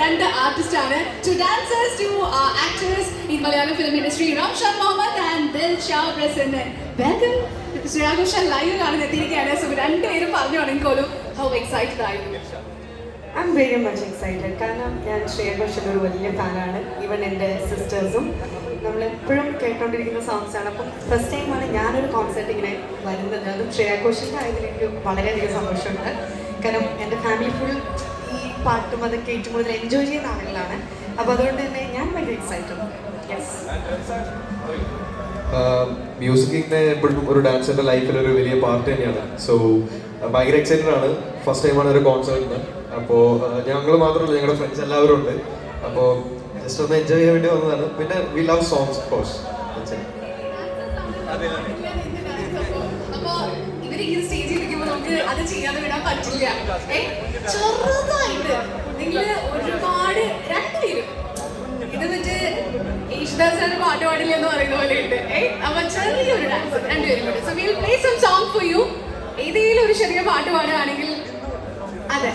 രണ്ട് ആർട്ടിസ്റ്റ് ആണ്. Two dancers, two actors in Malayalam film industry, Ramshan Muhammad and Dilsha Prasannan. Welcome. Shreya Ghoshal live കാണാൻ എത്തിയിരിക്കുകയാണ്. സോ രണ്ടുപേരും പറഞ്ഞു തുടങ്ങിക്കോളൂ. ഹൗ എക്സൈറ്റഡ് ആയി? I'm very much excited കാരണം ഞാൻ ശ്രേയ ഘോഷൻ്റെ ഒരു വലിയ ഫാനാണ്. ഈവൻ എൻ്റെ സിസ്റ്റേഴ്സും നമ്മളെപ്പോഴും കേട്ടോണ്ടിരിക്കുന്ന സോങ്സ് ആണ്. അപ്പം ഫസ്റ്റ് ടൈമാണ് ഞാനൊരു കോൺസെർട്ട് ഇങ്ങനെ വരുന്നത്. അതും ശ്രേയ ഘോഷൻ്റെ ആയതിൽ എനിക്ക് വളരെയധികം സന്തോഷമുണ്ട്. കാരണം എൻ്റെ ഫാമിലി ഫുൾ ഈ പാട്ടും അതൊക്കെ ഏറ്റവും കൂടുതൽ എൻജോയ് ചെയ്യുന്ന ആളുകളാണ്. അപ്പോൾ അതുകൊണ്ട് തന്നെ ഞാൻ ഭയങ്കര എക്സൈറ്റഡ്. യെസ്, മ്യൂസിക്കിൻ്റെ എപ്പോഴും ഒരു ഡാൻസിൻ്റെ ലൈഫിലൊരു വലിയ പാർട്ട് തന്നെയാണ്. സോ ഭയങ്കര എക്സൈറ്റഡ് ആണ്. ഫസ്റ്റ് ടൈമാണ് ഒരു കോൺസേർട്ടിന്. അപ്പോൾ ഞങ്ങൾ മാത്രമല്ല, ഞങ്ങളുടെ ഫ്രണ്ട്സ് എല്ലാവരും ഉണ്ട്. അപ്പോൾ ജസ്റ്റ് ഒന്ന് എൻജോയ് ചെയ്യാൻ വേണ്ടി വന്നതാണ്. പിന്നെ we love songs of course. അപ്പൊ ഇവര് ഈ സ്റ്റേജിൽ ഇരിക്കുമ്പോൾ നമുക്ക് അത് ചെയ്യാതെ വിടാൻ പറ്റില്ല. ചെറുതായിട്ട് നിങ്ങള് ഒരുപാട് രണ്ടുപേരും ഇത് മറ്റേ യേശുദാസിന്റെ പാട്ട് പാടില്ല എന്ന് പറയുന്ന പോലെ ഉണ്ട്. അപ്പൊ ചെറിയൊരു ഡാൻസ് രണ്ടുപേരും കൂടെ. So will play some song for you. ഏതെങ്കിലും ഒരു ചെറിയ പാട്ട് പാടുകയാണെങ്കിൽ അതെ